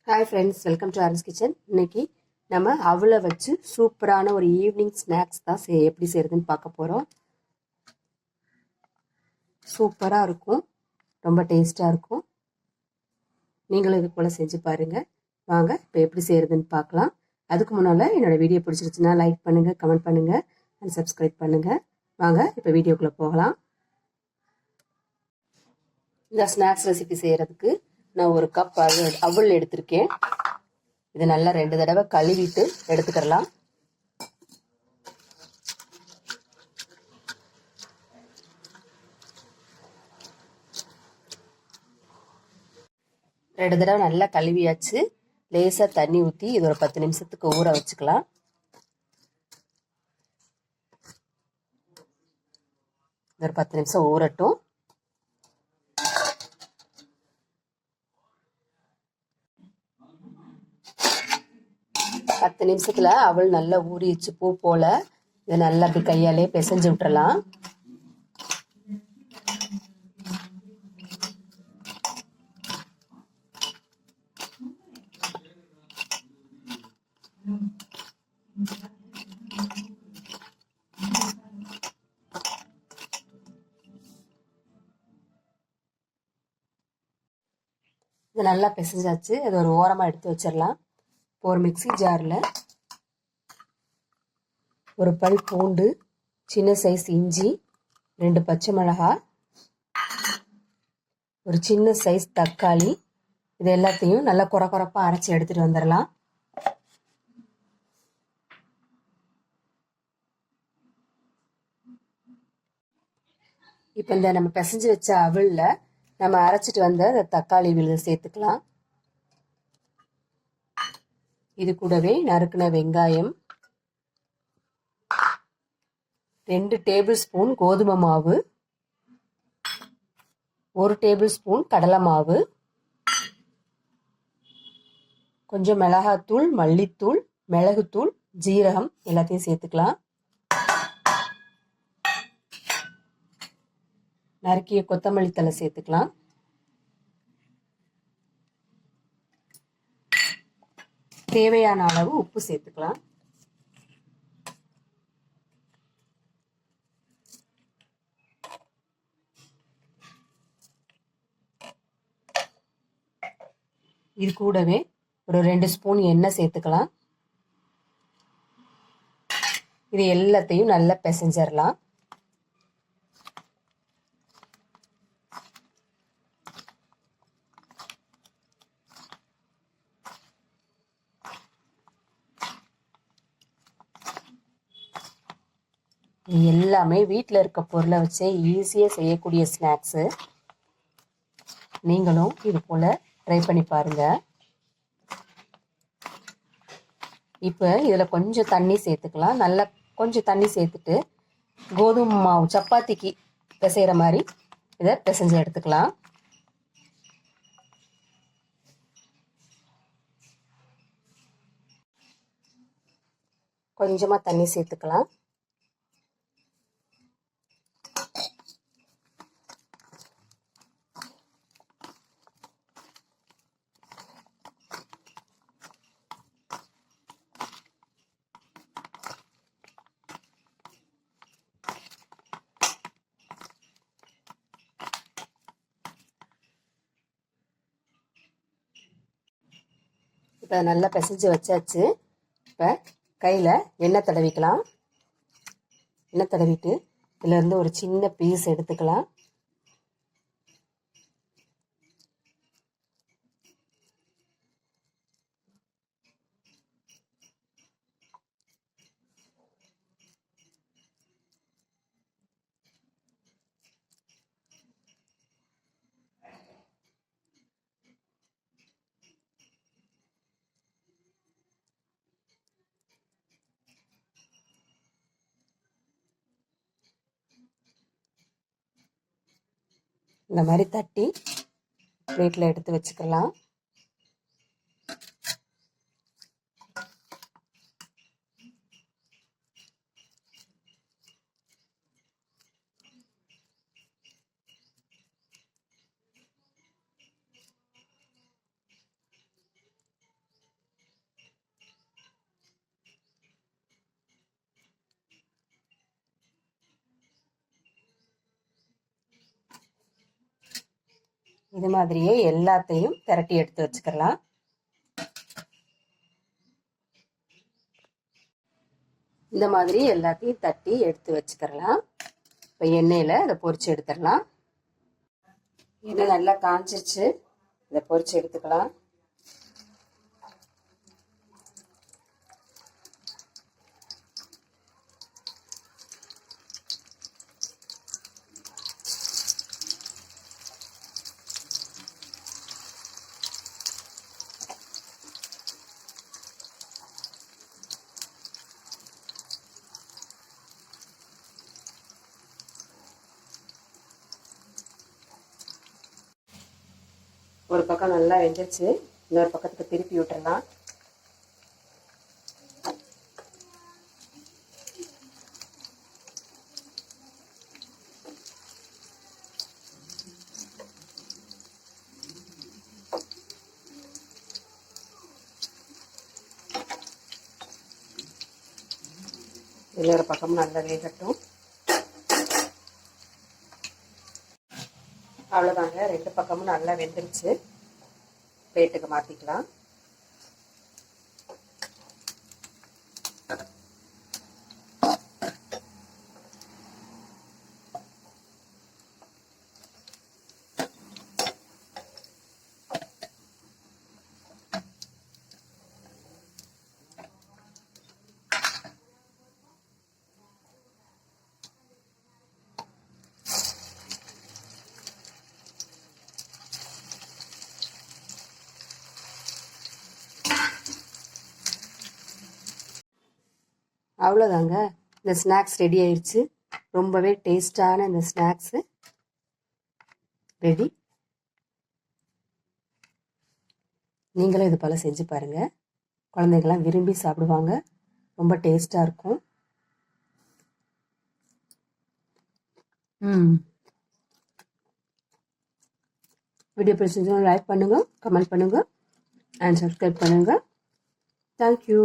Hi friends, welcome to Aaron's kitchen. இன்னைக்கு நம்ம அவலை வச்சு சூப்பரான ஒரு ஈவினிங் ஸ்நாக்ஸ் தான் எப்படி செய்யறதுன்னு பார்க்க போகிறோம். சூப்பராக இருக்கும், ரொம்ப டேஸ்டாக இருக்கும். நீங்களும் இது போல் செஞ்சு பாருங்கள். வாங்க இப்போ எப்படி செய்யறதுன்னு பார்க்கலாம். அதுக்கு முன்னால் என்னோட வீடியோ பிடிச்சிருச்சுன்னா லைக் பண்ணுங்கள், கமெண்ட் பண்ணுங்கள் அண்ட் சப்ஸ்கிரைப் பண்ணுங்கள். வாங்க இப்போ வீடியோக்குள்ளே போகலாம். இந்த ஸ்நாக்ஸ் ரெசிபி செய்கிறதுக்கு நான் ஒரு கப் அவல் எடுத்திருக்கேன். இதை நல்லா 2 தடவை கழுவிட்டு எடுத்துக்கலாம். ரெண்டு தடவை நல்லா கழுவியாச்சு. லேசாக தண்ணி ஊற்றி இது ஒரு 10 நிமிஷத்துக்கு ஊற வச்சுக்கலாம். ஒரு 10 நிமிஷம் ஊறட்டும். பத்து நிமிஷத்துல அவள் நல்லா ஊறிச்சு பூ போல. இதை நல்லா அப்படி கையாலே பிசைஞ்சு விட்டுறலாம். இது நல்லா பிசைஞ்சாச்சு. இது ஒரு ஓரமா எடுத்து வச்சிடலாம். ஒரு மிக்ஸி ஜாரில் ஒரு பல் பூண்டு, சின்ன சைஸ் இஞ்சி, 2 பச்சை மிளகாய், ஒரு சின்ன சைஸ் தக்காளி, இது எல்லாத்தையும் நல்லா குறப்பாக அரைச்சி எடுத்துட்டு வந்துடலாம். இப்போ இந்த நம்ம பிசைஞ்சு வச்ச அவல்ல நம்ம அரைச்சிட்டு வந்த அந்த தக்காளி விழுது சேர்த்துக்கலாம். இது கூடவே நறுக்குன வெங்காயம், 2 டேபிள் ஸ்பூன் கோதுமை மாவு, 1 டேபிள் ஸ்பூன் கடலை மாவு, கொஞ்சம் மிளகாத்தூள், மல்லித்தூள், மிளகுத்தூள், ஜீரகம் எல்லாத்தையும் சேர்த்துக்கலாம். நறுக்கிய கொத்தமல்லி தழை சேர்த்துக்கலாம். தேவையான அளவு உப்பு சேர்த்துக்கலாம். இது கூடவே ஒரு 2 ஸ்பூன் எண்ணெய் சேர்த்துக்கலாம். இது எல்லாத்தையும் நல்லா பிசைஞ்சிடலாம். எல்லாமே வீட்டில் இருக்க பொருளை வச்சே ஈஸியாக செய்யக்கூடிய ஸ்நாக்ஸு. நீங்களும் இது போல் ட்ரை பண்ணி பாருங்க. இப்போ இதில் கொஞ்சம் தண்ணி சேர்த்துக்கலாம். நல்லா கொஞ்சம் தண்ணி சேர்த்துட்டு கோதுமை மாவு சப்பாத்திக்கு பிசைகிற மாதிரி இதை பிசைஞ்சு எடுத்துக்கலாம். கொஞ்சமாக தண்ணி சேர்த்துக்கலாம். இப்போ நல்லா பிசைஞ்சு வச்சாச்சு. இப்போ கையில் எண்ணெய் தடவிக்கலாம். எண்ணெய் தடவிட்டு இதுலேருந்து ஒரு சின்ன பீஸ் எடுத்துக்கலாம். இந்த மாதிரி தட்டி பிளேட்டில் எடுத்து வச்சுக்கலாம். இது மாதிரியே எல்லாத்தையும் திரட்டி எடுத்து வச்சுக்கலாம். இந்த மாதிரி எல்லாத்தையும் தட்டி எடுத்து வச்சுக்கலாம். இப்போ எண்ணெயில் அதை பொரிச்சு எடுத்துடலாம். எண்ணெய் நல்லா காஞ்சிச்சு, இதை பொரிச்சு எடுத்துக்கலாம். ஒரு பக்கம் நல்லா வெந்துருச்சு, இன்னொரு பக்கத்துக்கு திருப்பி விட்டுறலாம். இன்னொரு பக்கமும் நல்லா வேகட்டும். அவ்வளோதாங்க, 2 பக்கமும் நல்லா வெந்துருச்சு. பிளேட்டுக்கு மாற்றிக்கலாம். அவ்வளோதாங்க, இந்த ஸ்நாக்ஸ் ரெடி ஆயிடுச்சு. ரொம்பவே டேஸ்டான இந்த ஸ்நாக்ஸு ரெடி. நீங்களும் இது போல் செஞ்சு பாருங்கள். குழந்தைங்களாம் விரும்பி சாப்பிடுவாங்க. ரொம்ப டேஸ்ட்டாக இருக்கும். வீடியோ பிடிச்சிருந்தா லைக் பண்ணுங்கள், கமெண்ட் பண்ணுங்கள் அண்ட் சப்ஸ்கிரைப் பண்ணுங்கள். தேங்க்யூ.